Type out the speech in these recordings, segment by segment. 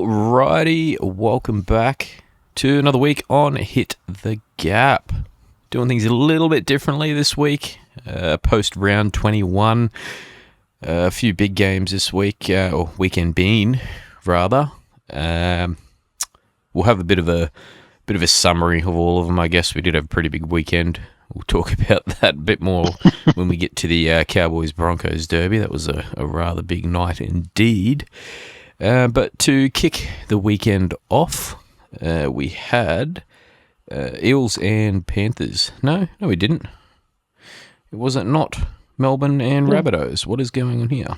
Alrighty, welcome back to another week on Hit the Gap. Doing things a little bit differently this week, post round 21. A few big games this week, or weekend being, rather. We'll have a bit of a summary of all of them. I guess we did have a pretty big weekend. We'll talk about that a bit more when we get to the Cowboys-Broncos derby. That was a rather big night indeed. But to kick the weekend off, we had Eels and Panthers. No, we didn't. It wasn't not Melbourne and Rabbitohs. What is going on here?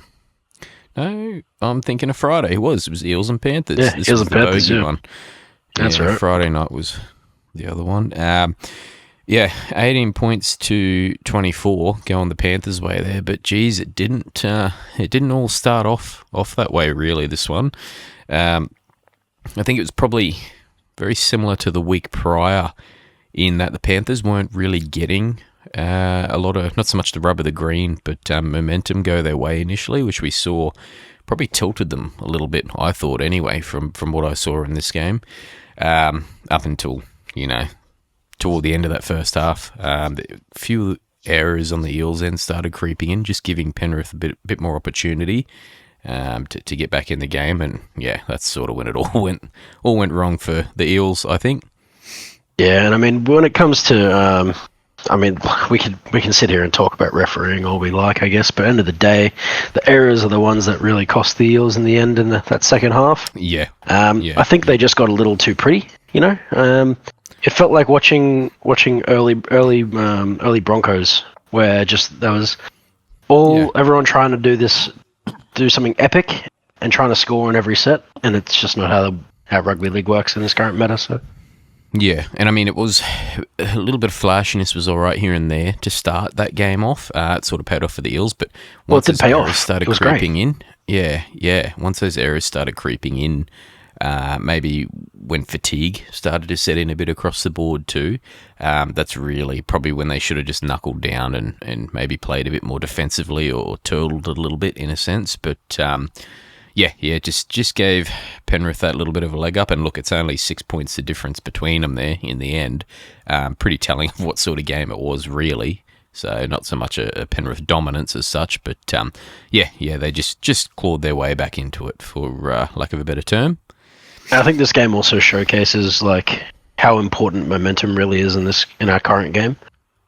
No, I'm thinking of Friday. It was Eels and Panthers. Yeah, this Eels was and Panthers, bogey yeah. one. That's right. Friday night was the other one. 18 points to 24 going the Panthers' way there, but geez, it didn't all start off that way really. This one, I think it was probably very similar to the week prior, in that the Panthers weren't really getting a lot of, not so much the rub of the green, but momentum go their way initially, which we saw probably tilted them a little bit. I thought anyway, from what I saw in this game, up until toward the end of that first half. A few errors on the Eels end started creeping in, just giving Penrith a bit more opportunity to get back in the game, and yeah, that's sort of when it all went wrong for the Eels, I think. Yeah, and I mean, when it comes to, we can sit here and talk about refereeing all we like, I guess, but at the end of the day, the errors are the ones that really cost the Eels in the end in that second half. Yeah. I think they just got a little too pretty, It felt like watching early Broncos, where just there was everyone trying to do something epic and trying to score in every set, and it's just not how rugby league works in this current meta. So yeah, and I mean, it was a little bit of flashiness was all right here and there to start that game off. It sort of paid off for the Eels, but once those errors started creeping in, once those errors started creeping in. Maybe when fatigue started to set in a bit across the board too, that's really probably when they should have just knuckled down and maybe played a bit more defensively or turtled a little bit in a sense. But just gave Penrith that little bit of a leg up. And look, it's only 6 points the difference between them there in the end. Pretty telling of what sort of game it was really. So not so much a Penrith dominance as such, but they just clawed their way back into it, for lack of a better term. I think this game also showcases how important momentum really is in our current game.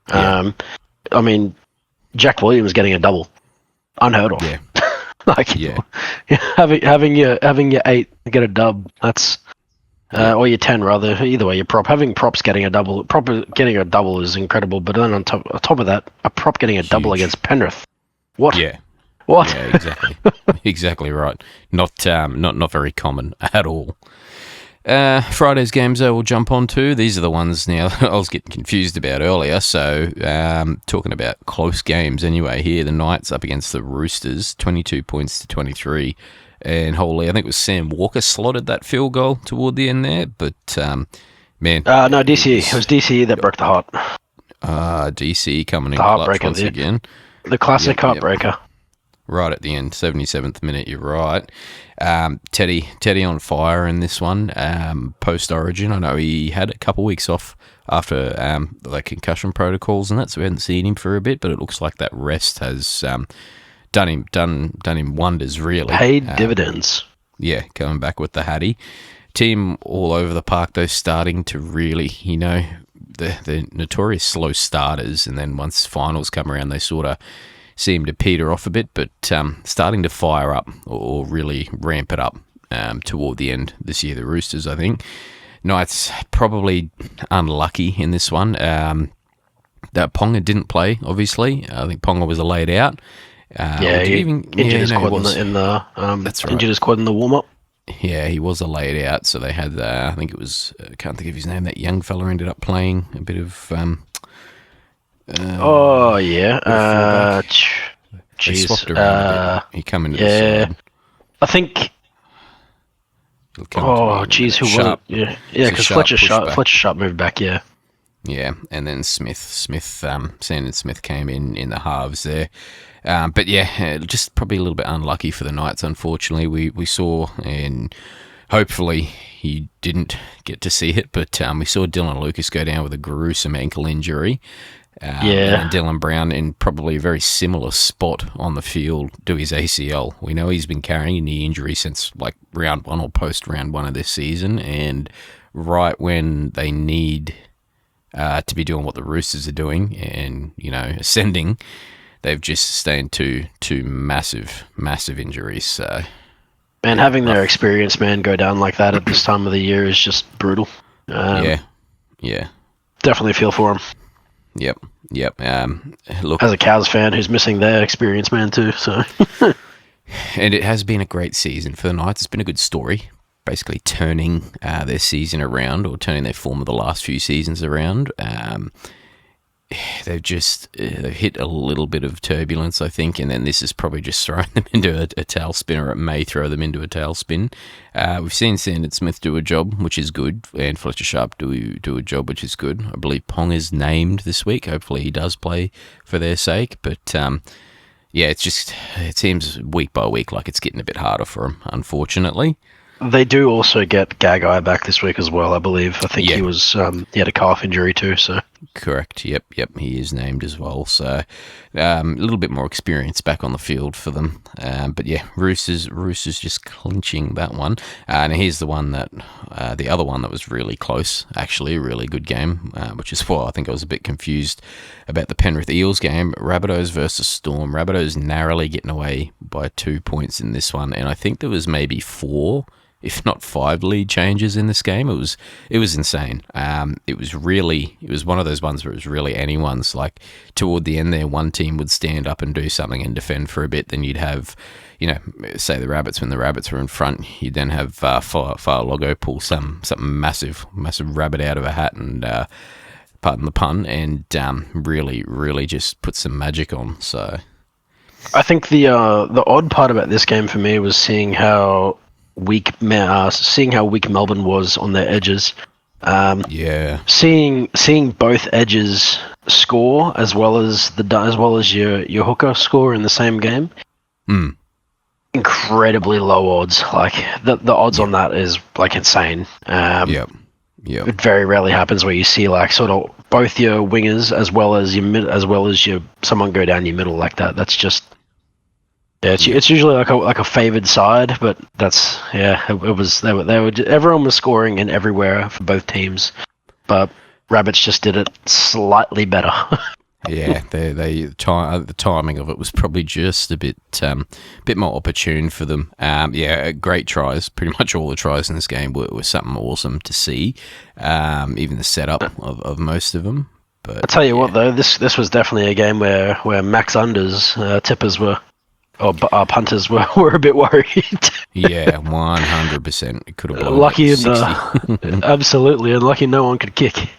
Yeah. I mean, Jack Williams getting a double, unheard of. Yeah. Having your 8 get a dub, that's or your 10 rather. Either way, your prop having props getting a double. Getting a double is incredible, but then on top of that, a prop getting a double against Penrith. What? Yeah. What? Yeah, exactly. Exactly right. Not very common at all. Friday's games, though, we'll jump on to. These are the ones now I was getting confused about earlier. So, talking about close games anyway here. The Knights up against the Roosters, 22 points to 23. And holy, I think it was Sam Walker slotted that field goal toward the end there. But, man. No, DCE. It was DCE that broke the heart. DCE coming in clutch once again. The classic heartbreaker. Right at the end, 77th minute, you're right. Teddy on fire in this one, post-Origin. I know he had a couple weeks off after concussion protocols and that, so we hadn't seen him for a bit, but it looks like that rest has done him wonders, really. Paid dividends. Yeah, coming back with the Hattie. Team all over the park, though, starting to really, the notorious slow starters, and then once finals come around, they sort of seem to peter off a bit, but starting to fire up or really ramp it up toward the end this year, the Roosters, I think. Knights probably unlucky in this one. That Ponga didn't play, obviously. I think Ponga was laid out. Injured his quad in the that's right. Injured his quad in the warm-up. Yeah, he was laid out, so they had, I think it was, I can't think of his name, that young fella ended up playing a bit of... They swapped around a bit. He come into the side. I think... who was it? Yeah, because Fletcher Sharp moved back, yeah. Yeah, and then Sandon Smith came in the halves there. But yeah, just probably a little bit unlucky for the Knights, unfortunately. We saw in hopefully you didn't get to see it, but we saw Dylan Lucas go down with a gruesome ankle injury. And Dylan Brown in probably a very similar spot on the field do his ACL. We know he's been carrying a knee injury since like round one or post round one of this season, and right when they need to be doing what the Roosters are doing and, ascending, they've just sustained two massive injuries. So, and having their experienced man go down like that at this time of the year is just brutal. Yeah. Definitely feel for him. Yep. Look, as a Cows fan who's missing their experienced man too, so. And it has been a great season for the Knights. It's been a good story, basically turning their season around, or turning their form of the last few seasons around. They've hit a little bit of turbulence, I think, and then this has probably just thrown them into a tailspin, or it may throw them into a tailspin. We've seen Sandon Smith do a job, which is good, and Fletcher Sharp do a job, which is good. I believe Pong is named this week. Hopefully he does play for their sake, but it seems week by week like it's getting a bit harder for them, unfortunately. They do also get Gagai back this week as well, I believe. I think he had a calf injury too, so. Correct, yep, he is named as well, so a little bit more experience back on the field for them. But yeah, Roosters just clinching that one. And here's the one the other one that was really close, actually, a really good game, which is why I think I was a bit confused about the Penrith Eels game. Rabbitohs versus Storm. Rabbitohs narrowly getting away by 2 points in this one, and I think there was maybe 4, if not 5 lead changes in this game. It was insane. It was one of those ones where it was really anyone's. Like, toward the end there, one team would stand up and do something and defend for a bit. Then you'd have, say the Rabbits, when the Rabbits were in front, you'd then have Logo pull something massive rabbit out of a hat, and pardon the pun, and really just put some magic on. So I think the odd part about this game for me was seeing how weak Melbourne was on their edges. Seeing both edges score as well as your hooker score in the same game. Incredibly low odds. Like the odds on that is like insane. It very rarely happens where you see like sort of both your wingers as well as your someone go down your middle like that. That's just. Yeah, it's usually like a favoured side, but everyone was scoring in everywhere for both teams, but Rabbits just did it slightly better. Yeah, the timing of it was probably just a bit more opportune for them. Great tries. Pretty much all the tries in this game were something awesome to see. Even the setup of most of them. But I tell you what, though, this was definitely a game where max unders tippers were. Our punters were a bit worried. Yeah, 100%. It could have blown lucky up 60. Absolutely, and lucky no one could kick.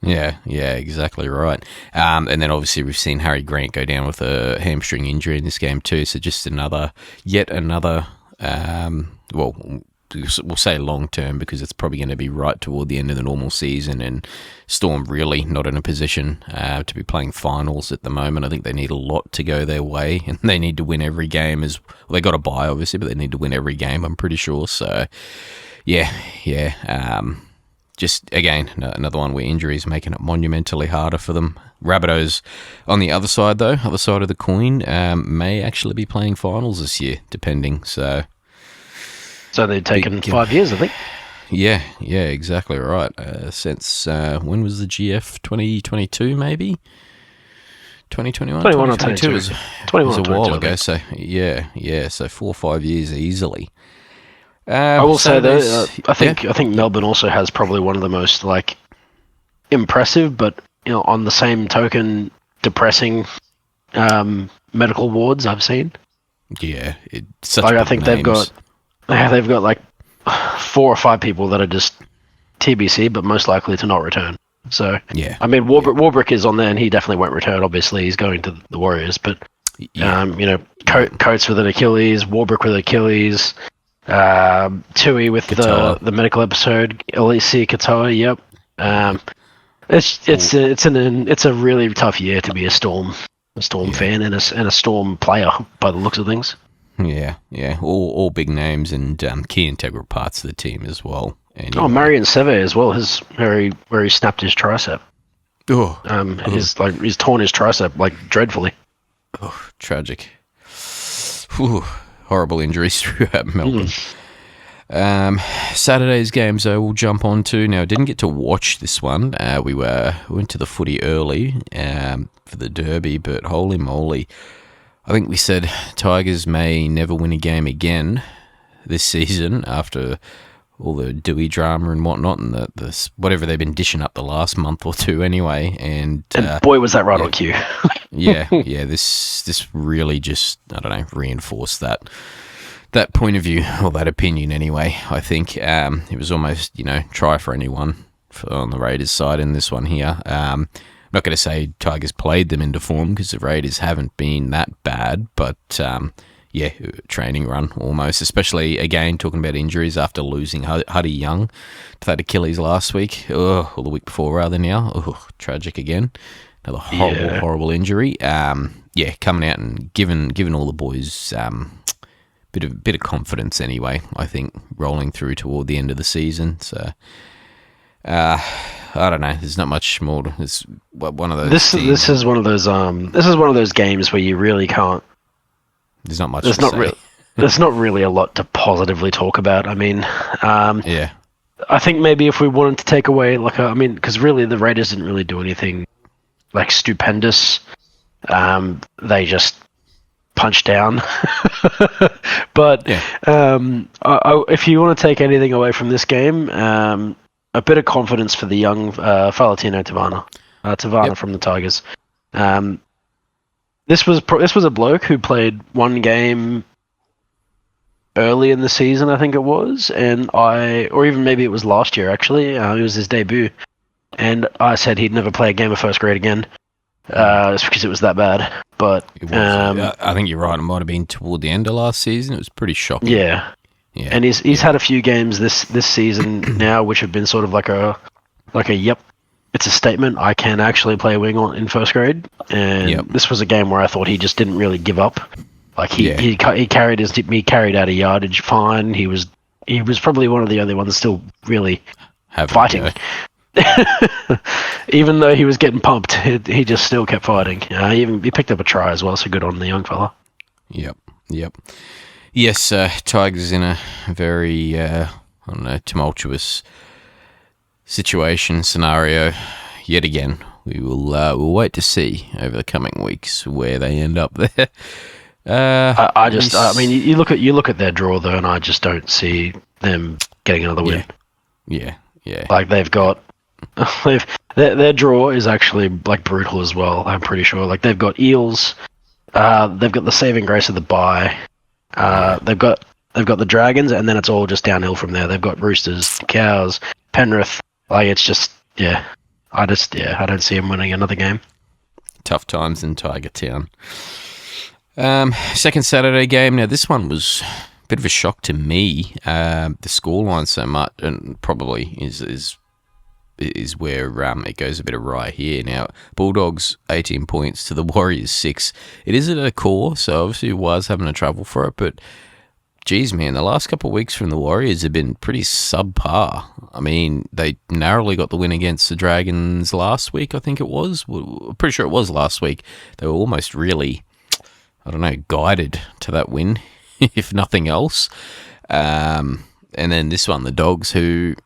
Yeah, exactly right. And then obviously we've seen Harry Grant go down with a hamstring injury in this game too. So just yet another. We'll say long term, because it's probably going to be right toward the end of the normal season, and Storm really not in a position to be playing finals at the moment. I think they need a lot to go their way, and they need to win every game. They got a bye obviously, but they need to win every game, I'm pretty sure. So just again another one where injuries making it monumentally harder for them. Rabbitohs on the other side of the coin, may actually be playing finals this year, depending. So they've taken 5 years, I think. Yeah, exactly right. Since when was the GF? 2022, maybe? 2021? 21 or 22. Was a while ago, so so 4 or 5 years easily. I will say though, I think Melbourne also has probably one of the most like impressive, but on the same token, depressing medical wards I've seen. Yeah, it's such I think names. They've got like 4 or 5 people that are just TBC, but most likely to not return. So yeah, I mean Warbrick is on there, and he definitely won't return. Obviously, he's going to the Warriors, but Coates with an Achilles, Warbrick with Achilles, Tui with the medical episode, Elise Katoa. Yep. It's a really tough year to be a Storm fan and a Storm player by the looks of things. Yeah, yeah, all big names and key integral parts of the team as well. Oh, Anyway, Marion Seve as well. His where he snapped his tricep. oh, He's torn his tricep like dreadfully. oh, tragic. Whew, horrible injuries throughout Melbourne. Saturday's games, though, we'll jump on to. Now, I didn't get to watch this one. We went to the footy early for the derby, but holy moly. I think we said Tigers may never win a game again this season after all the Dewey drama and whatnot, and the whatever they've been dishing up the last month or two anyway. And boy, was that right on cue. yeah. This really just, I don't know, reinforced that point of view, or that opinion anyway. I think it was almost, try for anyone on the Raiders side in this one here. I'm not going to say Tigers played them into form because the Raiders haven't been that bad, but training run almost, especially again talking about injuries after losing Huddy Young to that Achilles last week, or the week before rather now. Tragic again. Another horrible injury. Coming out and giving all the boys bit of confidence anyway, I think, rolling through toward the end of the season. So I don't know. There's not much more. It's one of those. This is one of those games where you really can't. There's not much. There's not really a lot to positively talk about. I mean, yeah. I think maybe if we wanted to take away because really the Raiders didn't really do anything like stupendous. They just punched down. But yeah. If you want to take anything away from this game, a bit of confidence for the young Falatino Tavana from the Tigers. This was a bloke who played one game early in the season, I think it was, or even maybe it was last year actually. It was his debut, and I said he'd never play a game of first grade again, just because it was that bad. But it was, I think you're right. It might have been toward the end of last season. It was pretty shocking. Yeah. And he's had a few games this season now, which have been sort of like a yep, it's a statement. I can actually play wing in first grade, and this was a game where I thought he just didn't really give up. Like he carried out a yardage fine. He was probably one of the only ones still really fighting. Even though he was getting pumped, he just still kept fighting. He picked up a try as well, so good on the young fella. Yep. Yes, Tigers in a very tumultuous scenario yet again. We will we'll wait to see over the coming weeks where they end up there. You look at their draw though, and I just don't see them getting another win. Yeah. Like they've got, their draw is actually like brutal as well. I'm pretty sure. Like they've got Eels, they've got the saving grace of the bye. They've got the Dragons, and then it's all just downhill from there. They've got Roosters, Cows, Penrith. Like it's just I don't see them winning another game. Tough times in Tiger Town. Second Saturday game. Now this one was a bit of a shock to me. The scoreline so much, and probably is where it goes a bit awry here. Now Bulldogs 18 points to the Warriors 6. It is at a core, so obviously it was having to travel for it, but geez, man, the last couple of weeks from the Warriors have been pretty subpar. I mean, they narrowly got the win against the Dragons last week, I think it was. I'm pretty sure it was last week. They were almost really, I don't know, guided to that win, if nothing else. And then this one, the Dogs, who,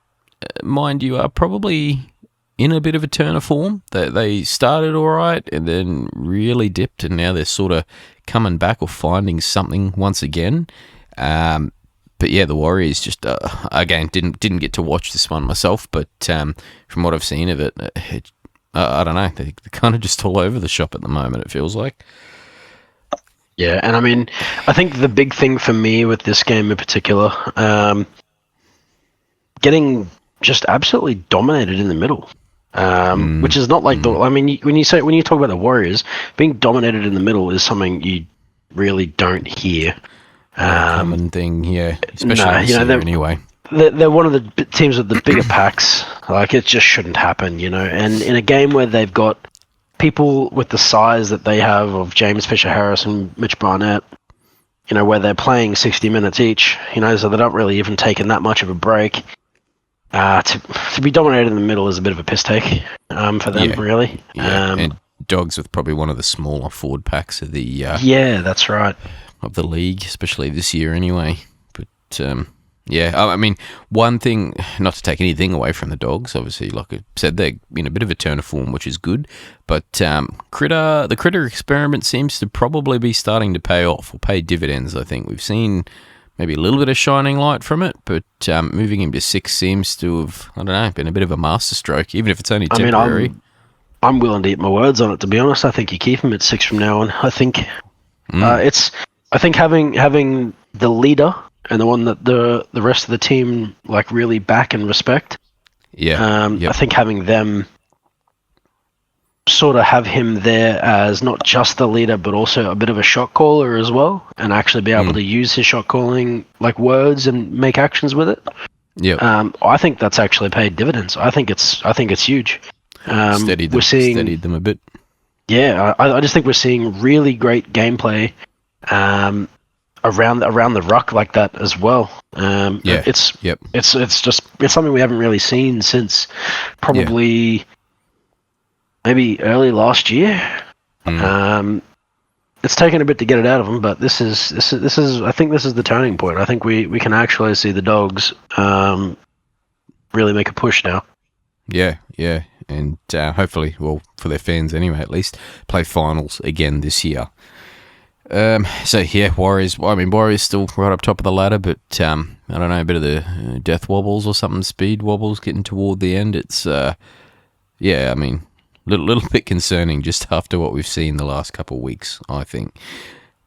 mind you, are probably in a bit of a turn of form. They started all right and then really dipped, and now they're sort of coming back or finding something once again. But yeah, the Warriors just again didn't get to watch this one myself, but from what I've seen of it, I don't know, they're kind of just all over the shop at the moment. It feels like. Yeah, and I mean, I think the big thing for me with this game in particular, getting just absolutely dominated in the middle, which is not like I mean, when you talk about the Warriors, being dominated in the middle is something you really don't hear. Common thing, especially anyway. They're one of the teams with the bigger packs. Like, it just shouldn't happen, And in a game where they've got people with the size that they have of James Fisher-Harris and Mitch Barnett, where they're playing 60 minutes each, so they're not really even taking that much of a break. To be dominated in the middle is a bit of a piss take for them, really. Yeah, and Dogs with probably one of the smaller forward packs of the yeah, that's right, of the league, especially this year anyway. But I mean, one thing, not to take anything away from the Dogs, obviously, like I said, they're in a bit of a turn of form, which is good. But the Critter experiment seems to probably be starting to pay off or pay dividends. I think we've seen maybe a little bit of shining light from it, but moving him to 6 seems to have, I don't know, been a bit of a masterstroke, even if it's only temporary. I mean, I'm willing to eat my words on it, to be honest. I think you keep him at 6 from now on. I think I think having the leader and the one that the rest of the team like really back and respect. Yeah. I think having them sort of have him there as not just the leader, but also a bit of a shot caller as well, and actually be able to use his shot calling like words and make actions with it. Yeah. I think that's actually paid dividends. I think it's huge. Steadied them a bit. Yeah, I just think we're seeing really great gameplay around the ruck like that as well. It's something we haven't really seen since probably maybe early last year. It's taken a bit to get it out of them, but this is I think this is the turning point. I think we can actually see the Dogs really make a push now. Yeah, and hopefully, well, for their fans anyway, at least, play finals again this year. Warriors. Well, I mean, Warriors still right up top of the ladder, but I don't know, a bit of the death wobbles or something, speed wobbles getting toward the end. It's I mean, little bit concerning just after what we've seen the last couple of weeks, I think.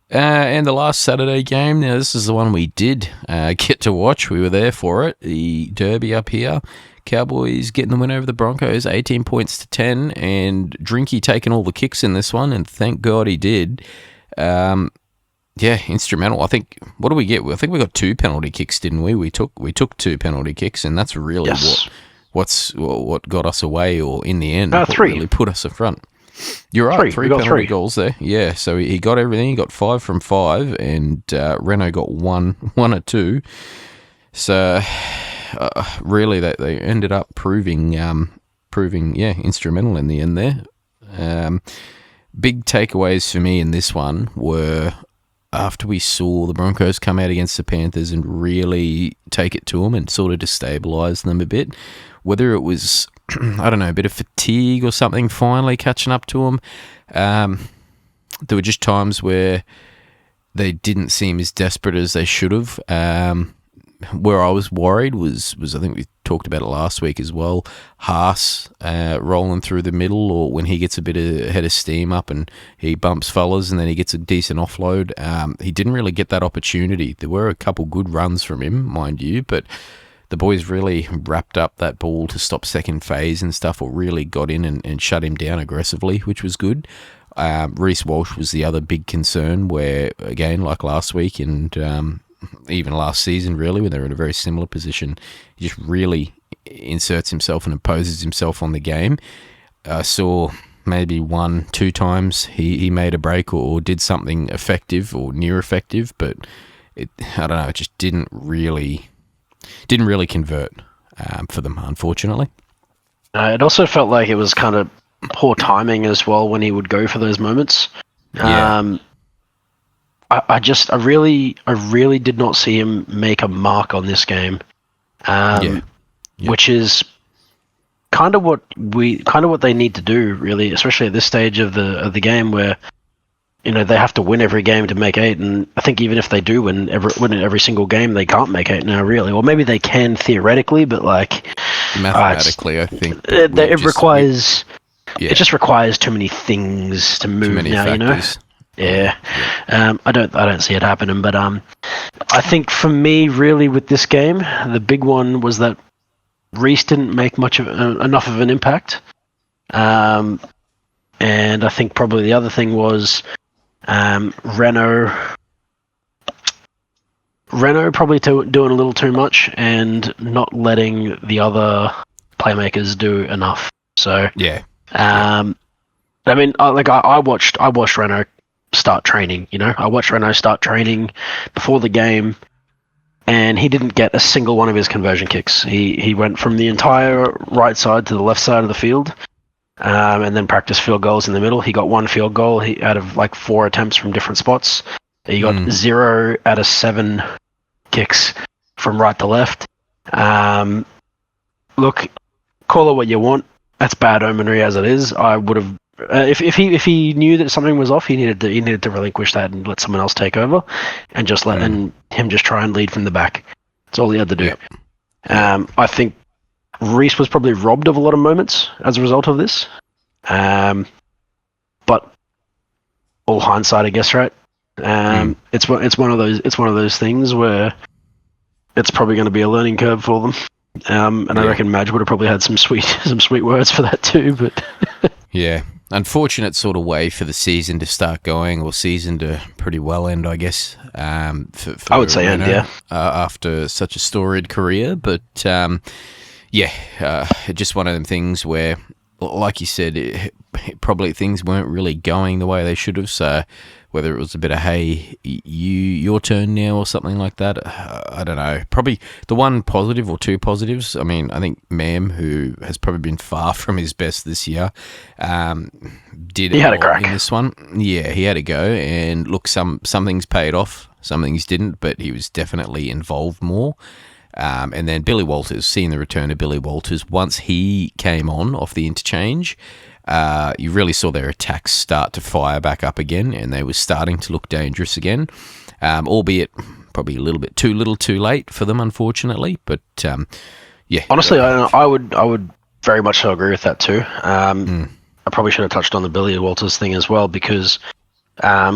And the last Saturday game, now this is the one we did get to watch. We were there for it, the derby up here. Cowboys getting the win over the Broncos, 18 points to 10, and Drinky taking all the kicks in this one, and thank God he did. Instrumental. I think, what do we get? I think we got 2 penalty kicks, didn't we? We took 2 penalty kicks, and that's really what got us away, or in the end, 3. Really put us in front. You're right, 3 penalty goals there. Yeah, so he got everything. He got 5 from 5, and Renault got 1 or 2. So really, they ended up proving instrumental in the end there. Big takeaways for me in this one were after we saw the Broncos come out against the Panthers and really take it to them and sort of destabilise them a bit, whether it was, I don't know, a bit of fatigue or something finally catching up to them. There were just times where they didn't seem as desperate as they should have. Where I was worried was I think we talked about it last week as well, Haas rolling through the middle, or when he gets a bit of head of steam up and he bumps fellas and then he gets a decent offload. He didn't really get that opportunity. There were a couple good runs from him, mind you, but the boys really wrapped up that ball to stop second phase and stuff, or really got in and shut him down aggressively, which was good. Reece Walsh was the other big concern where, again, like last week and even last season, really, when they're in a very similar position, he just really inserts himself and imposes himself on the game. I saw maybe 1-2 times he made a break or did something effective or near effective, but I don't know, it just didn't really convert for them, unfortunately. It also felt like it was kind of poor timing as well when he would go for those moments. Yeah. I really did not see him make a mark on this game, which is kind of what they need to do, really, especially at this stage of the game where they have to win every game to make 8, and I think even if they do win every single game, they can't make 8 now, really, or maybe they can theoretically, but like mathematically, I think it requires. It just requires too many things to move now, factors. Yeah. I don't see it happening, but I think for me, really, with this game, the big one was that Reece didn't make enough of an impact, and I think probably the other thing was Renault probably doing a little too much and not letting the other playmakers do enough. So yeah. I mean, I watched Renault start training. I watched Renault start training before the game, and he didn't get a single one of his conversion kicks. He went from the entire right side to the left side of the field, and then practiced field goals in the middle. He got one field goal out of like 4 attempts from different spots. He got 0 out of 7 kicks from right to left. Look, call it what you want. That's bad omenry as it is. I would have, if he knew that something was off, he needed to relinquish that and let someone else take over, and just let him just try and lead from the back. That's all he had to do. Yep. I think Reece was probably robbed of a lot of moments as a result of this. But all hindsight, I guess, right? It's one of those things where it's probably going to be a learning curve for them. And I reckon Madge would have probably had some sweet words for that too. But yeah, unfortunate sort of way for the season to start going, or season to pretty well end, I guess. For I would say end, yeah. After such a storied career, but just one of them things where, like you said, probably things weren't really going the way they should have. So whether it was a bit of, hey, your turn now or something like that, I don't know. Probably the one positive or two positives, I mean, I think Mam, who has probably been far from his best this year, did he had a crack in this one. Yeah, he had a go, and look, some things paid off, some things didn't, but he was definitely involved more. And then Billy Walters, seeing the return of Billy Walters, once he came on off the interchange, you really saw their attacks start to fire back up again, and they were starting to look dangerous again, albeit probably a little bit too little too late for them, unfortunately. But yeah. Honestly, I would very much so agree with that too. I probably should have touched on the Billy Walters thing as well, because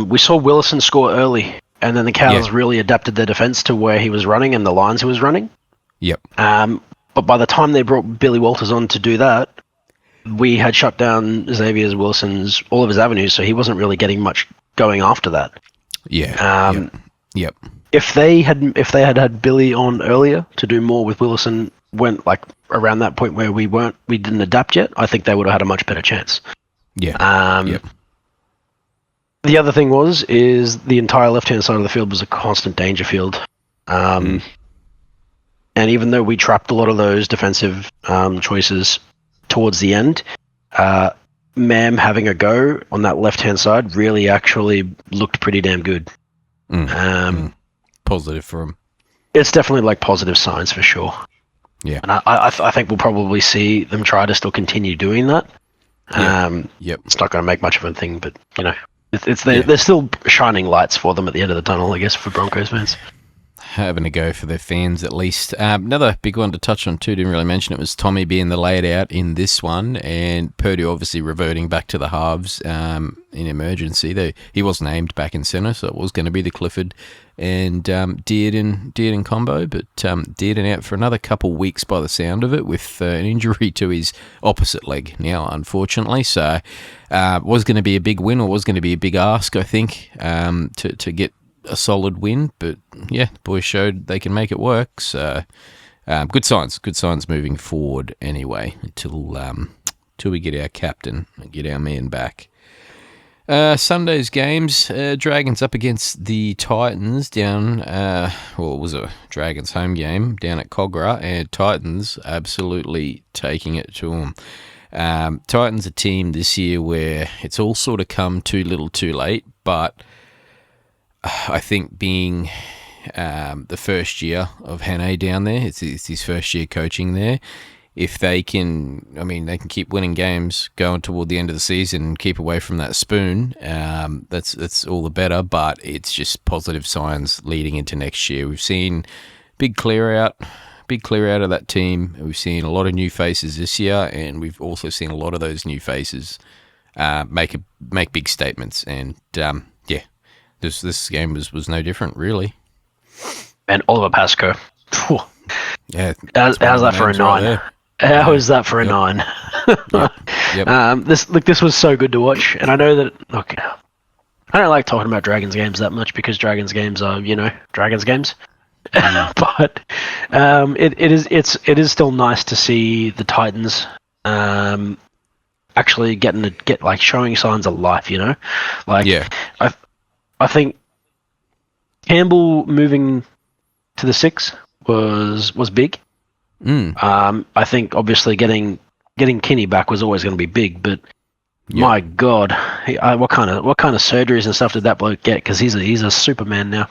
we saw Willison score early, and then the Cows really adapted their defence to where he was running and the lines he was running. Yep. But by the time they brought Billy Walters on to do that, we had shut down Xavier Wilson's all of his avenues, so he wasn't really getting much going after that. Yeah. Yep. If they had Billy on earlier to do more with Willison, went like around that point where we didn't adapt yet, I think they would have had a much better chance. Yeah. The other thing is the entire left-hand side of the field was a constant danger field. And even though we trapped a lot of those defensive choices towards the end, Mam having a go on that left-hand side really actually looked pretty damn good. Positive for him. It's definitely like positive signs for sure. Yeah. And I think we'll probably see them try to still continue doing that. It's not going to make much of a thing, but there's still shining lights for them at the end of the tunnel, I guess, for Broncos fans. Having a go for their fans, at least. Another big one to touch on too, didn't really mention it, was Tommy being the laid out in this one, and Purdy obviously reverting back to the halves in emergency. He was named back in centre, so it was going to be the Clifford and Dearden combo, but Dearden out for another couple weeks by the sound of it, with an injury to his opposite leg now, unfortunately. So was going to be a big win, or was going to be a big ask, I think, to get a solid win, but yeah, the boys showed they can make it work. So good signs moving forward anyway, until we get our captain and get our man back. Sunday's games, Dragons up against the Titans down, it was a Dragons home game down at Cogra, and Titans absolutely taking it to them. Titans a team this year where it's all sort of come too little too late, but I think being the first year of Hannay down there, it's his first year coaching there. If they can, they can keep winning games going toward the end of the season and keep away from that spoon, that's all the better, but it's just positive signs leading into next year. We've seen big clear out of that team. We've seen a lot of new faces this year, and we've also seen a lot of those new faces make big statements, and This game was no different, really. And Oliver Pascoe. Yeah. How's that for a 9? How is that for a 9? Yep. This was so good to watch, and I know that. Look, I don't like talking about Dragons games that much, because Dragons games are, Dragons games. But it is still nice to see the Titans actually get showing signs of life. I think Campbell moving to the 6 was big. I think obviously getting Kinney back was always going to be big, but my God, what kind of surgeries and stuff did that bloke get? Because he's a Superman now.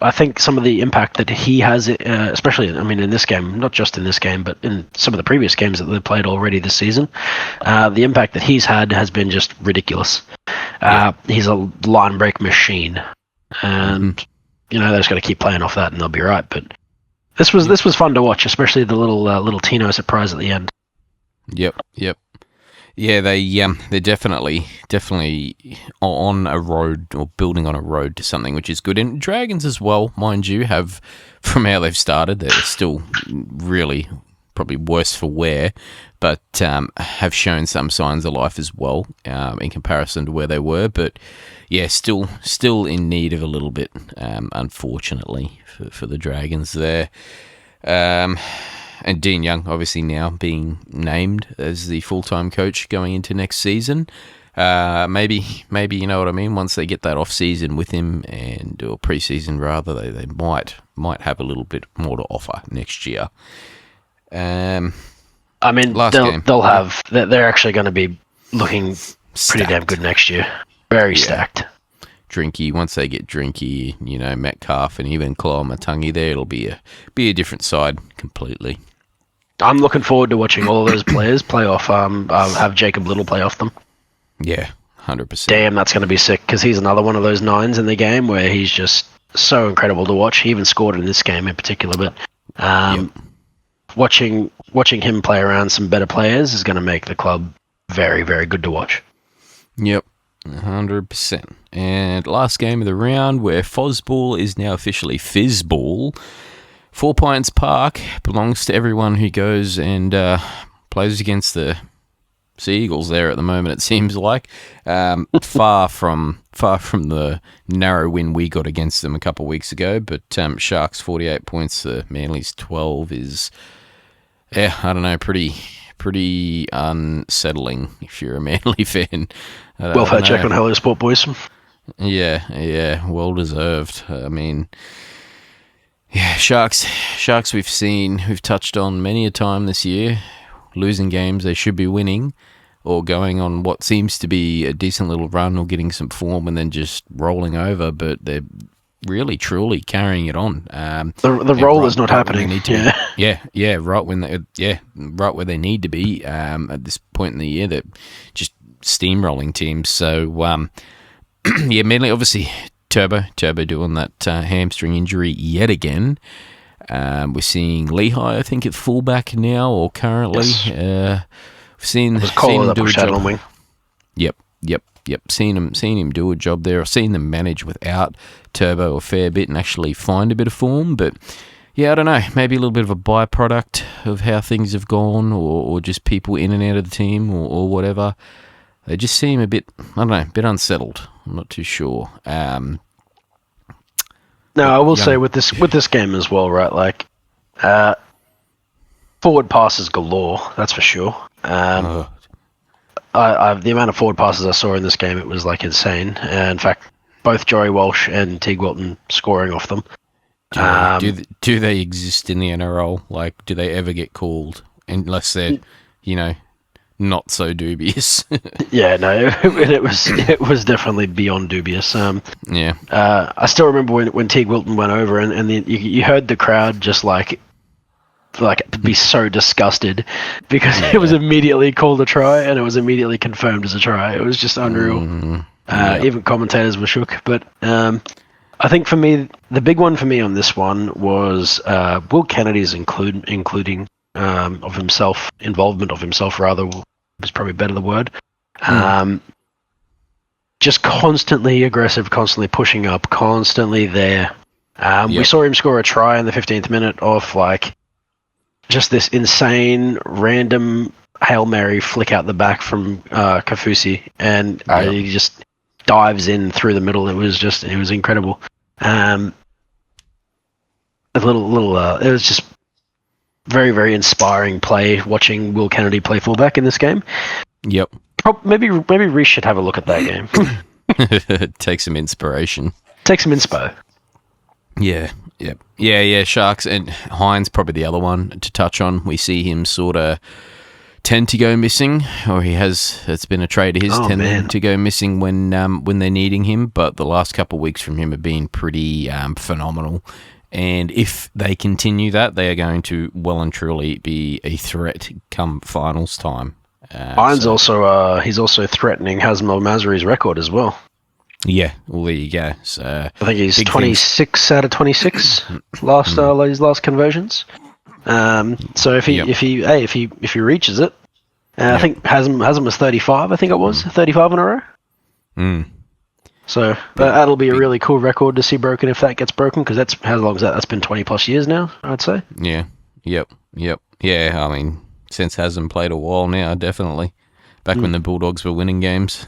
I think some of the impact that he has, especially, in this game, not just in this game, but in some of the previous games that they've played already this season, the impact that he's had has been just ridiculous. He's a line break machine, and they're just going to keep playing off that, and they'll be right. But this was fun to watch, especially the little Tino surprise at the end. Yep. Yeah, they're definitely on a road or building on a road to something which is good. And Dragons as well, mind you, have, from how they've started, they're still really probably worse for wear, but have shown some signs of life as well in comparison to where they were. But yeah, still in need of a little bit, unfortunately, for the Dragons there. And Dean Young, obviously now being named as the full-time coach going into next season. Maybe you know what I mean. Once they get that off-season with him or pre-season rather, they might have a little bit more to offer next year. They'll have. They're actually going to be looking pretty damn good next year. Very stacked. Drinky, once they get Drinky, Metcalf and even Matangi there, it'll be a different side completely. I'm looking forward to watching all of those players play off. Have Jacob Little play off them. Yeah, 100%. Damn, that's going to be sick because he's another one of those 9s in the game where he's just so incredible to watch. He even scored in this game in particular, but watching him play around some better players is going to make the club very, very good to watch. Yep. 100%. And last game of the round where Fozball is now officially Fizzball. 4 Pines Park belongs to everyone who goes and plays against the Sea Eagles there at the moment, it seems like. Far from the narrow win we got against them a couple of weeks ago, but Sharks 48 points, Manly's 12 is, I don't know, pretty unsettling if you're a Manly fan. Well, fair check on Hello Sport, boys. Yeah, well deserved. Sharks we've touched on many a time this year, losing games they should be winning, or going on what seems to be a decent little run or getting some form and then just rolling over, but they're really truly carrying it on. The roll is not happening. Right where they need to be at this point in the year. They're just steamrolling teams. So mainly obviously Turbo doing that hamstring injury yet again. We're seeing Lehigh, I think, at fullback now or currently. Yes. We've seen him do a job. Wing. Yep. Seen him do a job there. I've seen them manage without Turbo a fair bit and actually find a bit of form. But yeah, I don't know. Maybe a little bit of a byproduct of how things have gone, or just people in and out of the team, or whatever. They just seem a bit unsettled. I'm not too sure. No, I will say with this game as well, right? Like, forward passes galore. That's for sure. The amount of forward passes I saw in this game, it was like insane. In fact, both Joey Walsh and Teague Wilton scoring off them. Do they exist in the NRL? Like, do they ever get called? Unless they're, not so dubious. Yeah, no, it was definitely beyond dubious. Yeah. I still remember when Teague Wilton went over, and you heard the crowd just like be so disgusted because it was immediately called a try and it was immediately confirmed as a try. It was just unreal. Even commentators were shook. But I think for me, the big one for me on this one was Will Kennedy's involvement of himself rather, is probably better the word. Just constantly aggressive, constantly pushing up, constantly there. We saw him score a try in the 15th minute off like just this insane random Hail Mary flick out the back from Kafusi, and he just dives in through the middle. It was incredible. It was just very, very inspiring play watching Will Kennedy play fullback in this game. Yep. Maybe Reece should have a look at that game. Take some inspiration. Take some inspo. Yeah, yeah. Sharks and Hines probably the other one to touch on. We see him sort of tend to go missing, or he has. It's been a trait of his to go missing when they're needing him. But the last couple of weeks from him have been pretty phenomenal. And if they continue that, they are going to well and truly be a threat come finals time. Hines he's also threatening Hazem Al-Masri's record as well. Yeah, well, there you go. So I think he's 26 out of 26 his last conversions. So if he reaches it, I think Hazem was 35. I think it was 35 in a row. Mm. So that'll be a really cool record to see broken if that gets broken, because that's how long is that? That's been 20 plus years now, I'd say. Yeah. Yep. Yeah, I mean, since hasn't played a while now, definitely. Back when the Bulldogs were winning games.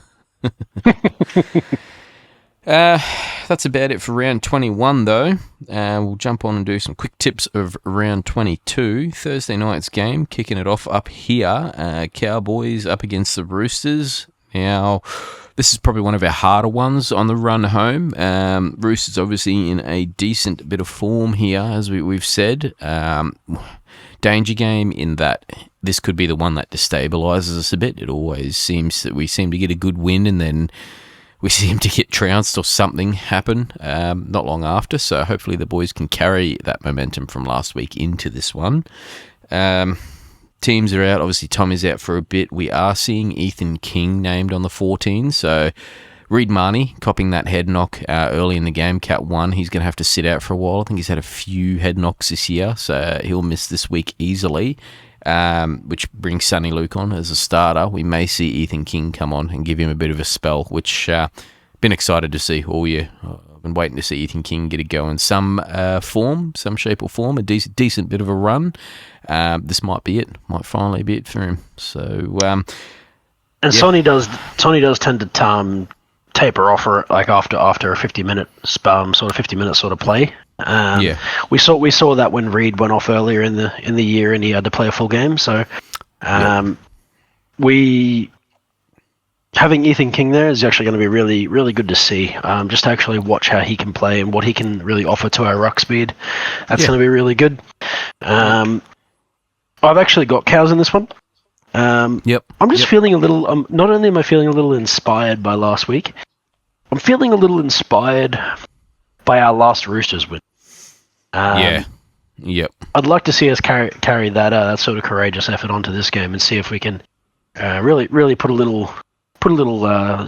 That's about it for round 21, though. We'll jump on and do some quick tips of round 22. Thursday night's game, kicking it off up here. Cowboys up against the Roosters. Now, this is probably one of our harder ones on the run home. Roosters obviously in a decent bit of form here, as we've said. Danger game in that this could be the one that destabilises us a bit. It always seems that we seem to get a good win and then we seem to get trounced or something happen not long after. So hopefully the boys can carry that momentum from last week into this one. Teams are out. Obviously, Tommy's out for a bit. We are seeing Ethan King named on the 14. So Reid Marnie copying that head knock early in the game. Cat 1. He's going to have to sit out for a while. I think he's had a few head knocks this year, so he'll miss this week easily, which brings Sonny Luke on as a starter. We may see Ethan King come on and give him a bit of a spell, which been excited to see all year. I've been waiting to see Ethan King get a go in some form, some shape or form, a decent bit of a run. This might be it. Might finally be it for him. So, Sonny does tend to taper off like after a 50-minute sort of play. We saw that when Reid went off earlier in the year and he had to play a full game. So, we having Ethan King there is actually going to be really, really good to see. Just to actually watch how he can play and what he can really offer to our ruck speed. That's going to be really good. I've actually got cows in this one. I'm just feeling a little. Not only am I feeling a little inspired by last week, I'm feeling a little inspired by our last Roosters win. I'd like to see us carry that sort of courageous effort onto this game and see if we can really put a little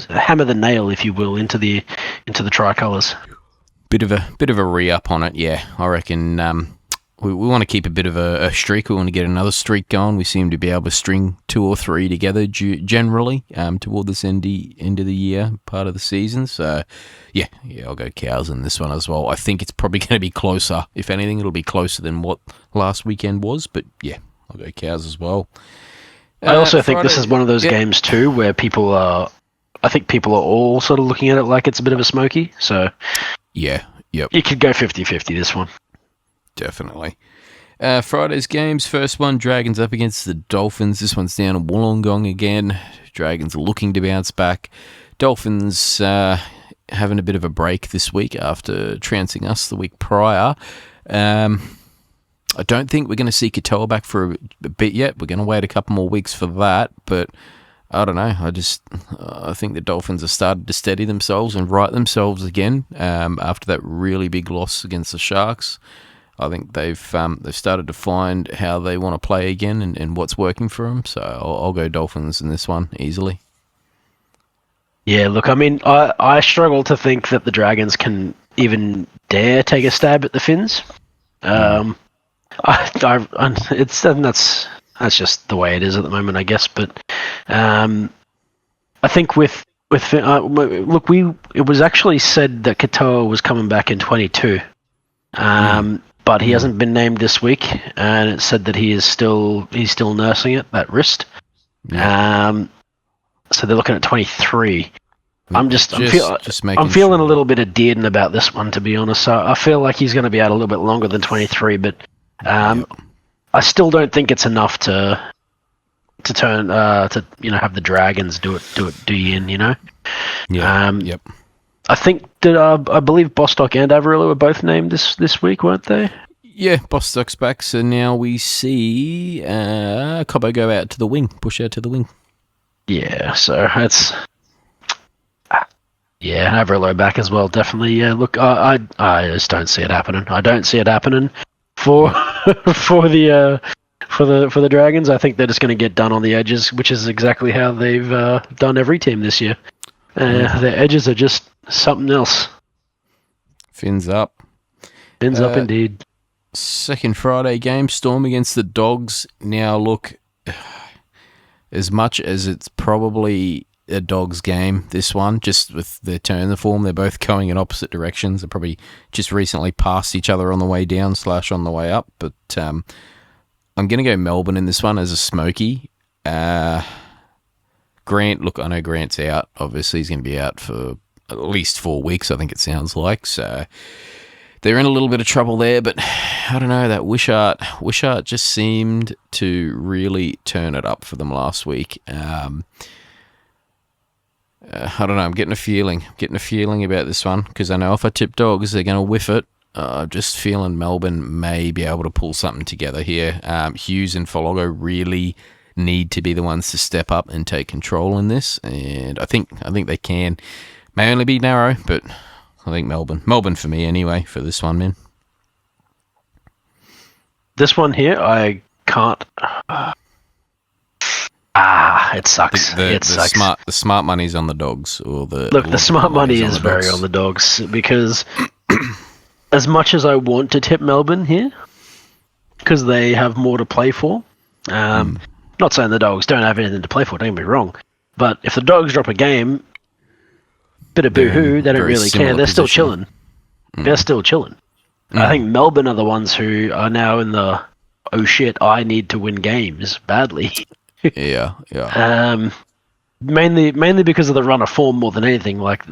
hammer the nail, if you will, into the tricolours. Bit of a re-up on it, yeah. I reckon we want to keep a bit of a streak. We want to get another streak going. We seem to be able to string 2 or 3 together generally toward this end of the year, part of the season. So, yeah, I'll go cows in this one as well. I think it's probably going to be closer. If anything, it'll be closer than what last weekend was. But, yeah, I'll go cows as well. I also think this is one of those games too where people are all sort of looking at it like it's a bit of a smoky. So, you could go 50-50 this one. Definitely. Friday's games, first one, Dragons up against the Dolphins. This one's down in Wollongong again. Dragons looking to bounce back. Dolphins having a bit of a break this week after trouncing us the week prior. I don't think we're going to see Katoa back for a bit yet. We're going to wait a couple more weeks for that, but I don't know. I think the Dolphins have started to steady themselves and right themselves again after that really big loss against the Sharks. I think they've started to find how they want to play again and what's working for them. So I'll go Dolphins in this one easily. Yeah, look, I mean, I struggle to think that the Dragons can even dare take a stab at the Finns. That's just the way it is at the moment, I guess. But I think with look, it was actually said that Katoa was coming back in 22. But he hasn't been named this week, and it said that he's still nursing it, that wrist. So they're looking at 23. I'm feeling a little bit of Dearden about this one, to be honest. So I feel like he's going to be out a little bit longer than 23, but I still don't think it's enough to turn to have the Dragons do you in. Yeah. Yep. I think I believe Bostock and Avarillo were both named this week, weren't they? Yeah, Bostock's back, so now we see Cobbo go out to the wing, push out to the wing. Yeah, so that's... Yeah, Avarillo back as well, definitely. Yeah, look, I just don't see it happening. I don't see it happening for for the Dragons. I think they're just going to get done on the edges, which is exactly how they've done every team this year. Their edges are just something else. Fins up. Fins up indeed. Second Friday game, Storm against the Dogs. Now, look, as much as it's probably a Dogs game, this one, just with their turn of form, they're both going in opposite directions. They probably just recently passed each other on the way down / on the way up. But I'm going to go Melbourne in this one as a smoky. Grant, look, I know Grant's out. Obviously, he's going to be out for at least 4 weeks, I think it sounds like. So they're in a little bit of trouble there, but I don't know, that Wishart just seemed to really turn it up for them last week. I don't know, I'm getting a feeling about this one, because I know if I tip Dogs, they're going to whiff it. Just feeling Melbourne may be able to pull something together here. Hughes and Fologo really need to be the ones to step up and take control in this, and I think they can. May only be narrow, but I think Melbourne for me anyway for this one, man. This one here, I can't. It sucks. It sucks. The smart money's on the Dogs, or the smart money is very on the Dogs, because as much as I want to tip Melbourne here, because they have more to play for. Not saying the Dogs don't have anything to play for, don't get me wrong. But if the Dogs drop a game, bit of boo-hoo, they don't really care. They're still chilling. They're still chilling. I think Melbourne are the ones who are now in the, oh shit, I need to win games badly. Yeah. Mainly because of the run of form more than anything. Like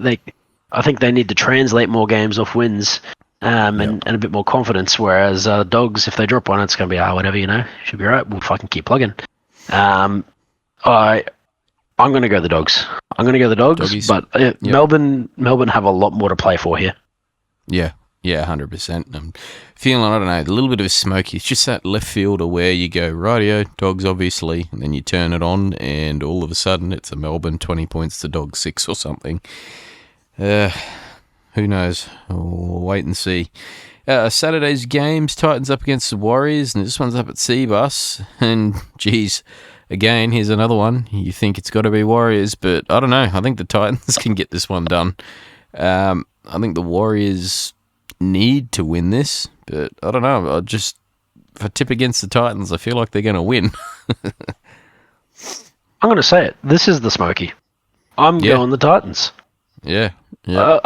I think they need to translate more games off wins and a bit more confidence. Whereas Dogs, if they drop one, it's going to be whatever, should be right. We'll fucking keep plugging. I'm going to go the Dogs. Doggies. But Melbourne have a lot more to play for here. Yeah, 100%. I'm feeling, I don't know, a little bit of a smoky. It's just that left fielder where you go, rightio, Dogs obviously, and then you turn it on, and all of a sudden it's a Melbourne 20 points to Dogs 6 or something. Who knows? We'll wait and see. Saturday's games, Titans up against the Warriors, and this one's up at Seabus. And, geez, again, here's another one. You think it's got to be Warriors, but I don't know. I think the Titans can get this one done. I think the Warriors need to win this, but I don't know. If I tip against the Titans, I feel like they're going to win. I'm going to say it. This is the smoky. I'm going the Titans. Yeah. The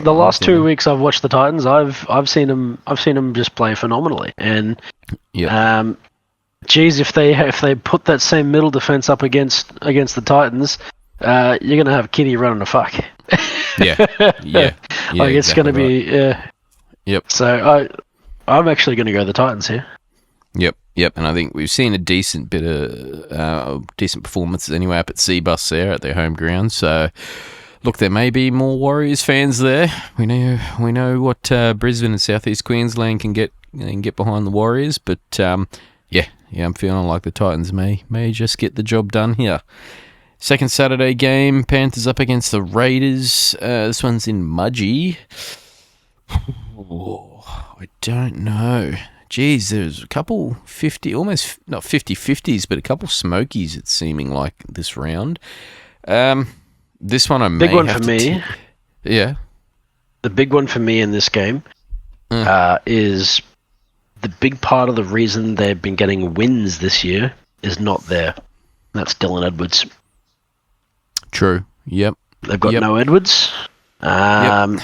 last 2 weeks I've watched the Titans. I've seen them just play phenomenally, and geez, if they put that same middle defense up against the Titans, you're gonna have Kitty running a fuck. Yeah. Like it's exactly gonna be Yep. So I'm actually gonna go the Titans here. Yep, and I think we've seen a decent bit of decent performances anyway up at Seabus there at their home ground. So. Look, there may be more Warriors fans there. We know what Brisbane and Southeast Queensland can get behind the Warriors, but I'm feeling like the Titans may just get the job done here. Second Saturday game, Panthers up against the Raiders. This one's in Mudgee. I don't know. Geez, there's a couple 50, almost not 50-50s, but a couple smokies. It's seeming like this round. This one I may big one have for to me. Yeah. The big one for me in this game is the big part of the reason they've been getting wins this year is not there. That's Dylan Edwards. True. Yep. They've got no Edwards. I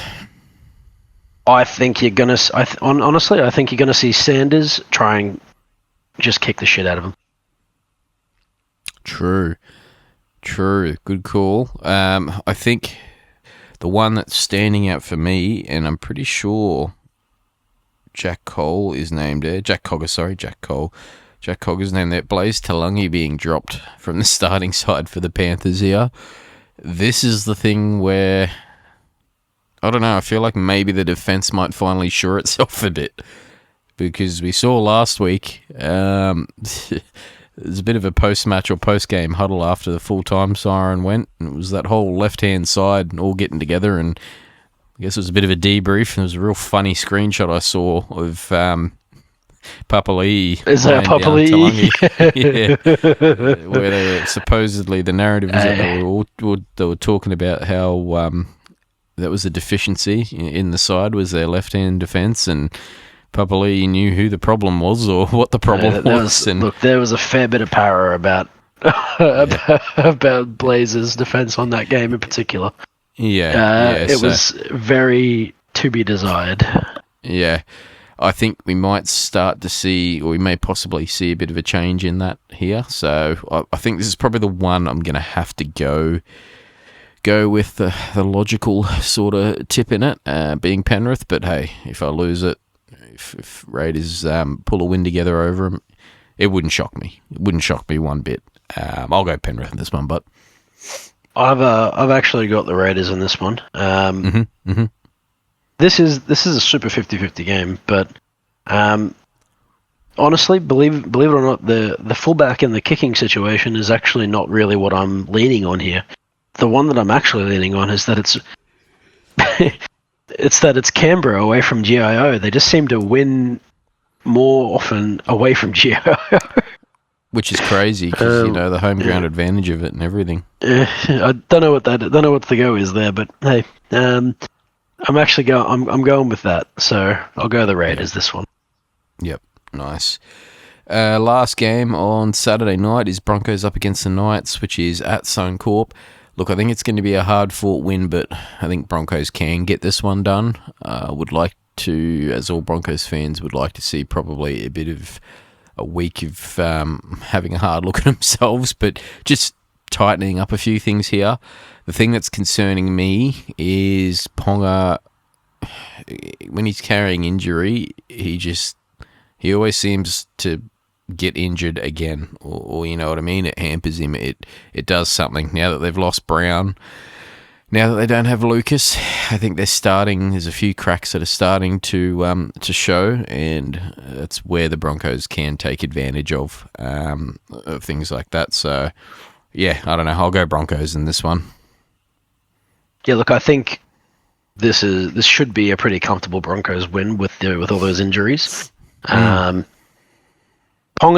think you're gonna. Honestly, I think you're gonna see Sanders try and just kick the shit out of him. True. Good call. I think the one that's standing out for me, and I'm pretty sure Jack Cole is named there. Jack Cole. Jack Cogger's named there. Blaze Talangi being dropped from the starting side for the Panthers here. this is the thing where, I don't know, I feel like maybe the defence might finally shore itself a bit. Because we saw last week, there's a bit of a post-match or post-game huddle after the full-time siren went. And it was that whole left-hand side all getting together, and I guess it was a bit of a debrief. And there was a real funny screenshot I saw of Papali'i. Is that Papali'i? Yeah. Where they were, supposedly the narrative was that they were talking about how that was a deficiency in the side, was their left-hand defence, and Papali'i knew who the problem was or what the problem was. Look, there was a fair bit of power about Blazers' defense on that game in particular. It was very to be desired. Yeah, I think we might start to see, or we may possibly see a bit of a change in that here. So I think this is probably the one I'm going to have to go with the logical sort of tip in it, being Penrith. But hey, if I lose it, if Raiders pull a win together over them, it wouldn't shock me. It wouldn't shock me one bit. I'll go Penrith in this one, but I've actually got the Raiders in this one. This is a super 50-50 game, but honestly, believe it or not, the fullback in the kicking situation is actually not really what I'm leaning on here. The one that I'm actually leaning on is that it's Canberra away from GIO. They just seem to win more often away from GIO. Which is crazy because the home ground advantage of it and everything. I don't know what the go is there, but hey, I'm going with that. So I'll go the Raiders this one. Yep, nice. Last game on Saturday night is Broncos up against the Knights, which is at Suncorp. Look, I think it's going to be a hard-fought win, but I think Broncos can get this one done. Would like to, as all Broncos fans, would like to see probably a bit of a week of having a hard look at themselves, but just tightening up a few things here. The thing that's concerning me is Ponga, when he's carrying injury, he always seems to get injured again, or you know what I mean, it hampers him. It does something. Now that they've lost Brown, now that they don't have Lucas, I think there's a few cracks that are starting to show, and that's where the Broncos can take advantage of things like that. So yeah, I don't know, I'll go Broncos in this one. Yeah, look, I think this should be a pretty comfortable Broncos win with all those injuries. Ponga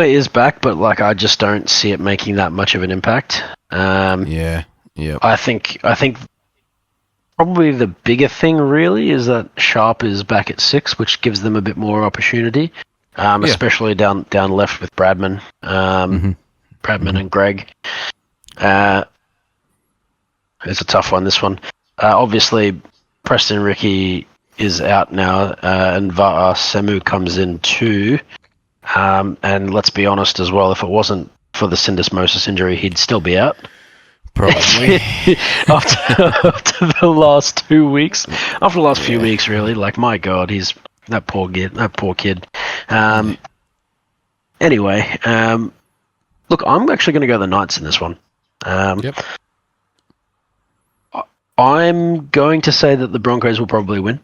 is back, but I just don't see it making that much of an impact. Yeah. I think probably the bigger thing really is that Sharp is back at 6, which gives them a bit more opportunity, especially down left with Bradman, and Greg. It's a tough one, this one. Obviously, Preston Ricky is out now, and Va'a Semu comes in too. And let's be honest as well, if it wasn't for the syndesmosis injury, he'd still be out. Probably. after the last 2 weeks. After the last few weeks, really. My God, he's that poor kid. Anyway, look, I'm actually going to go the Knights in this one. Yep. I'm going to say that the Broncos will probably win.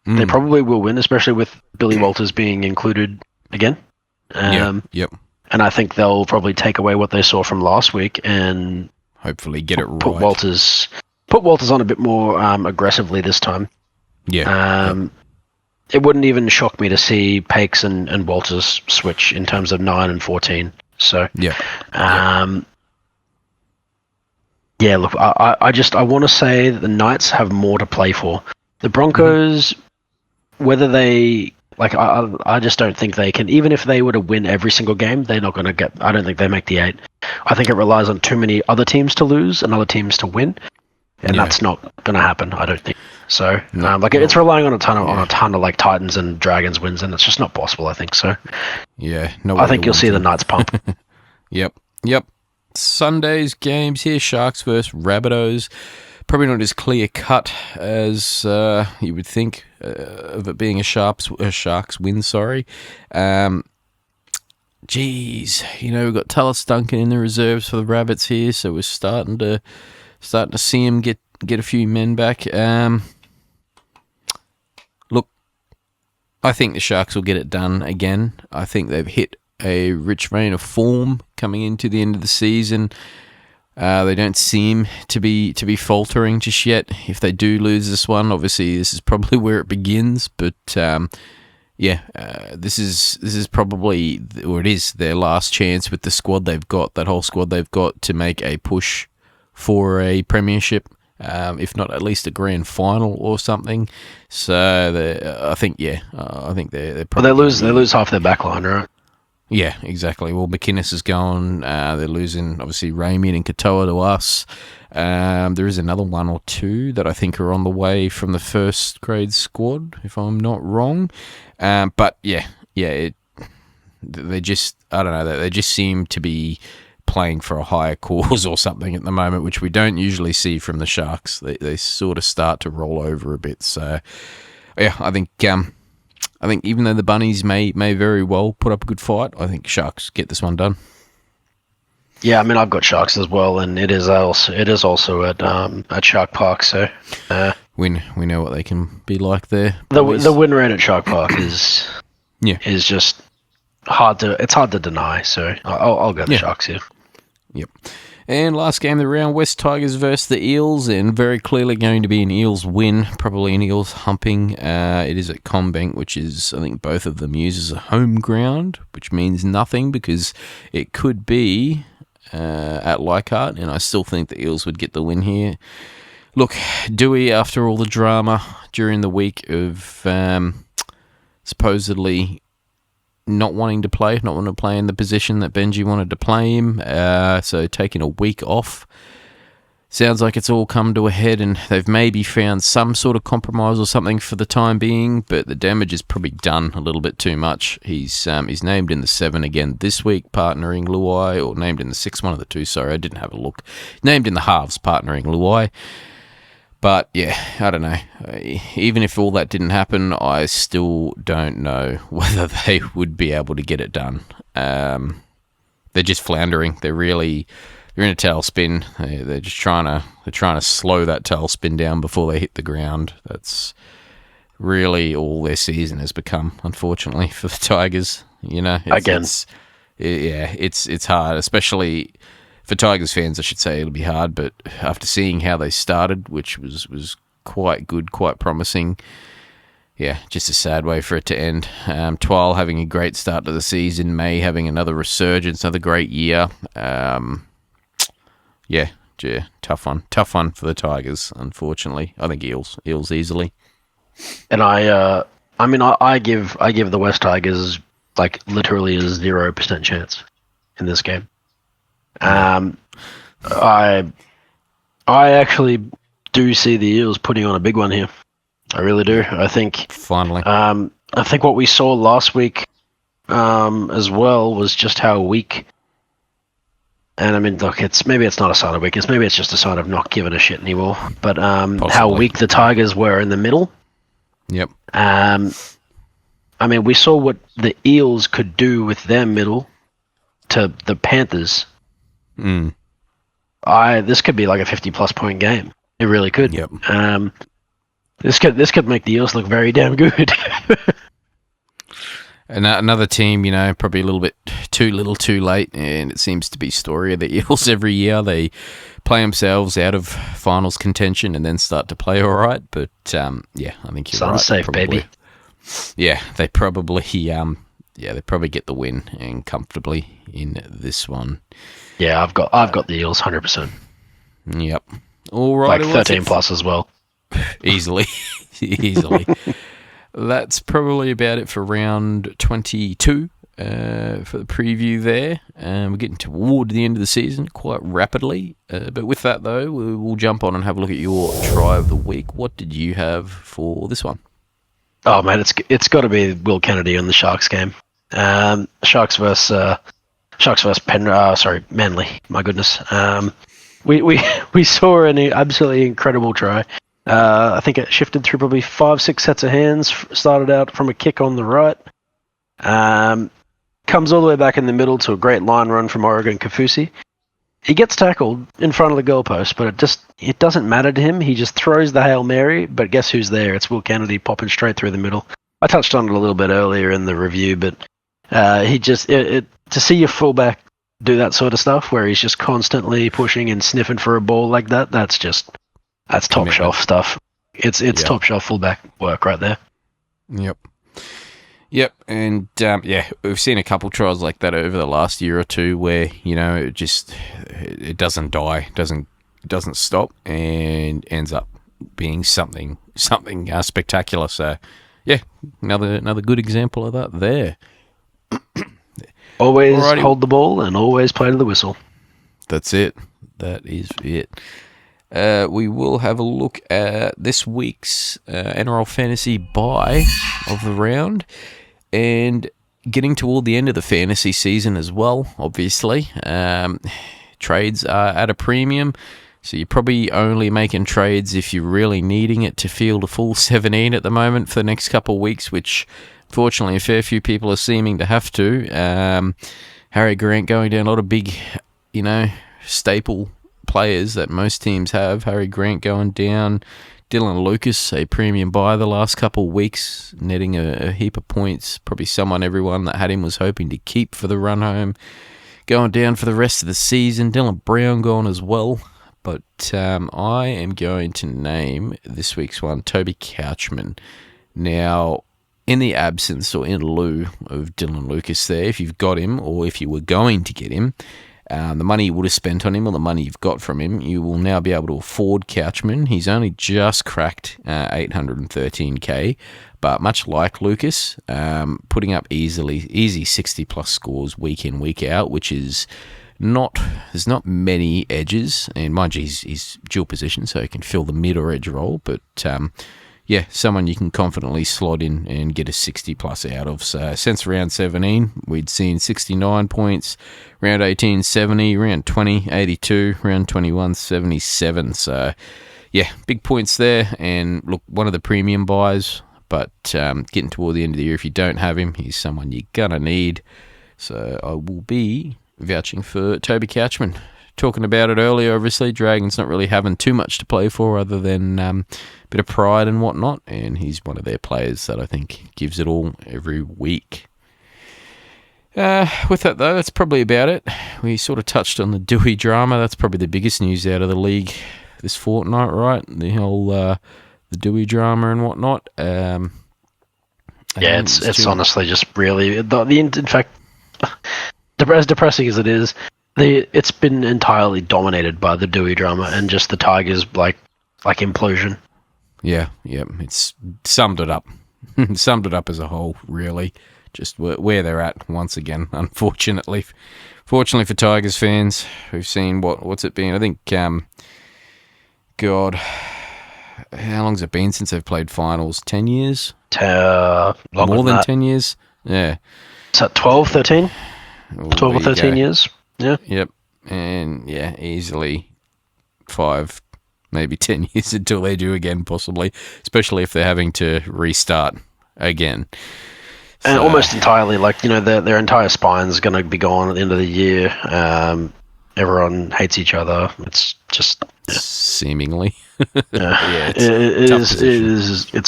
They probably will win, especially with Billy Walters being included again. Yep. And I think they'll probably take away what they saw from last week and hopefully get it right. Put Walters on a bit more aggressively this time. Yeah. It wouldn't even shock me to see Pakes and Walters switch in terms of 9 and 14. So yeah. Look, I want to say that the Knights have more to play for. The Broncos, whether they I just don't think they can. Even if they were to win every single game, they're not going to get. I don't think they make the 8. I think it relies on too many other teams to lose and other teams to win, and that's not going to happen. I don't think so. It's relying on a ton of Titans and Dragons wins, and it's just not possible. I think so. Yeah, I think you'll see the Knights pump. Yep. Sunday's games here: Sharks versus Rabbitohs. Probably not as clear cut as you would think of it being a Sharks win. Sorry. We've got Tallis Duncan in the reserves for the Rabbits here, so we're starting to Starting to see him get a few men back. Look, I think the Sharks will get it done again. I think they've hit a rich vein of form coming into the end of the season. They don't seem to be faltering just yet. If they do lose this one, obviously this is probably where it begins. But this is probably, or it is their last chance with the squad they've got, that whole squad they've got, to make a push for a premiership, if not at least a grand final or something. So I think they're probably. Well, they lose half their back line, right? Yeah, exactly. Well, McInnes is gone. They're losing, obviously, Raymond and Katoa to us. There is another one or two that I think are on the way from the first grade squad, if I'm not wrong. But they just, I don't know, they just seem to be playing for a higher cause or something at the moment, which we don't usually see from the Sharks. They sort of start to roll over a bit. So, yeah, I think even though the Bunnies may very well put up a good fight, I think Sharks get this one done. Yeah, I mean, I've got Sharks as well, and it is also at Shark Park. So we know what they can be like there. The win rate at Shark Park is just hard to deny. So I'll go the Sharks here. Yep. And last game of the round, West Tigers versus the Eels, and very clearly going to be an Eels win, probably an Eels humping. It is at CommBank, which is, I think, both of them use as a home ground, which means nothing because it could be at Leichhardt, and I still think the Eels would get the win here. Look, Dewey, after all the drama during the week of supposedly not wanting to play in the position that Benji wanted to play him, so taking a week off. Sounds like it's all come to a head and they've maybe found some sort of compromise or something for the time being, but the damage is probably done a little bit too much. He's named in the 7 again this week, partnering Luai, or named in the 6, one of the two, sorry, I didn't have a look. Named in the halves, partnering Luai. But, yeah, I don't know. Even if all that didn't happen, I still don't know whether they would be able to get it done. They're just floundering. They're in a tailspin. They're just trying to slow that tailspin down before they hit the ground. That's really all their season has become, unfortunately, for the Tigers. You know, it's hard, especially for Tigers fans, I should say. It'll be hard, but after seeing how they started, which was quite good, quite promising, yeah, just a sad way for it to end. Twal having a great start to the season, May having another resurgence, another great year. Tough one for the Tigers, unfortunately. I think Eels easily. And I give the West Tigers like literally a 0% chance in this game. I actually do see the Eels putting on a big one here. I really do. I think finally. I think what we saw last week, as well, was just how weak. And I mean, look, maybe it's not a sign of weakness. Maybe it's just a sign of not giving a shit anymore. But how weak the Tigers were in the middle. Yep. I mean, we saw what the Eels could do with their middle to the Panthers. This could be like a 50-plus point game. It really could. Yep. This could make the Eels look very damn good. And another team, you know, probably a little bit too little, too late, and it seems to be story of the Eels every year. They play themselves out of finals contention and then start to play all right. But I think you're right. Safe, baby. Yeah, they probably get the win and comfortably in this one. Yeah, I've got the Eels 100%. Yep. All right. Like 13 plus as well. Easily. That's probably about it for round 22 for the preview there. We're getting toward the end of the season quite rapidly. But with that, though, we'll jump on and have a look at your try of the week. What did you have for this one? Oh, man, it's got to be Will Kennedy on the Sharks game. Sharks versus Manly. My goodness. We saw an absolutely incredible try. I think it shifted through probably 5-6 sets of hands. Started out from a kick on the right. Comes all the way back in the middle to a great line run from Oregon Kafusi. he gets tackled in front of the goalpost, but it doesn't matter to him. He just throws the Hail Mary, but guess who's there? It's Will Kennedy popping straight through the middle. I touched on it a little bit earlier in the review, but to see your fullback do that sort of stuff where he's just constantly pushing and sniffing for a ball like that, that's top shelf stuff. It's top shelf fullback work right there. Yep, and we've seen a couple trials like that over the last year or two where it doesn't die, doesn't stop, and ends up being something spectacular. So, yeah, another good example of that there. Always hold the ball and always play to the whistle. That's it. That is it. We will have a look at this week's NRL Fantasy Buy of the round, and getting toward the end of the fantasy season as well, obviously. Trades are at a premium, so you're probably only making trades if you're really needing it to field a full 17 at the moment for the next couple of weeks, which fortunately a fair few people are seeming to have to. Harry Grant going down, a lot of big, staple players that most teams have. Harry Grant going down, Dylan Lucas, a premium buy the last couple of weeks, netting a heap of points. Probably everyone that had him was hoping to keep for the run home. Going down for the rest of the season. Dylan Brown gone as well. But I am going to name this week's one Toby Couchman. Now, in the absence or in lieu of Dylan Lucas there, if you've got him or if you were going to get him, the money you would have spent on him or the money you've got from him, you will now be able to afford Couchman. He's only just cracked 813k, but much like Lucas, putting up easy 60-plus scores week in, week out, which is there's not many edges, and mind you, he's dual position, so he can fill the mid or edge role, but someone you can confidently slot in and get a 60-plus out of. So since round 17, we'd seen 69 points, round 18, 70, round 20, 82, round 21, 77. So, big points there. And look, one of the premium buys, but getting toward the end of the year, if you don't have him, he's someone you're going to need. So I will be vouching for Toby Couchman. Talking about it earlier, obviously, Dragons not really having too much to play for other than a bit of pride and whatnot, and he's one of their players that I think gives it all every week. With that, though, that's probably about it. We sort of touched on the Dewey drama. That's probably the biggest news out of the league this fortnight, right? The whole the Dewey drama and whatnot. It's honestly just really... in fact, as depressing as it is, it's been entirely dominated by the Dewey drama and just the Tigers like implosion. Yeah, it's summed it up. Summed it up as a whole, really. Just where they're at once again, unfortunately. Fortunately for Tigers fans, we've seen what's it been? I think, God, how long's it been since they've played finals? 10 years? More than 10 years? Yeah. Is that 12, 13? 12 or 13 years? Yeah. Yep. And easily 5, maybe 10 years until they do again, possibly, especially if they're having to restart again. And almost entirely, their entire spine's going to be gone at the end of the year. Everyone hates each other. It's just seemingly. It's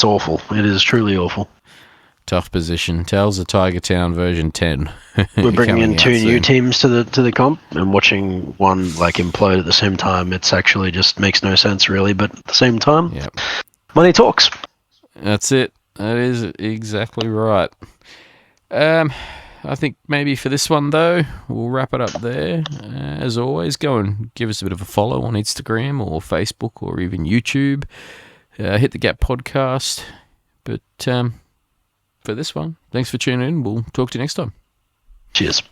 awful. It is truly awful. Tough position. Tales of Tiger Town version 10. We're bringing in 2 new teams to the comp, and watching one implode at the same time. It's actually just makes no sense, really. But at the same time, money talks. That's it. That is exactly right. I think maybe for this one, though, we'll wrap it up there. As always, go and give us a bit of a follow on Instagram or Facebook or even YouTube. Hit the Gap Podcast. But for this one, thanks for tuning in. We'll talk to you next time. Cheers.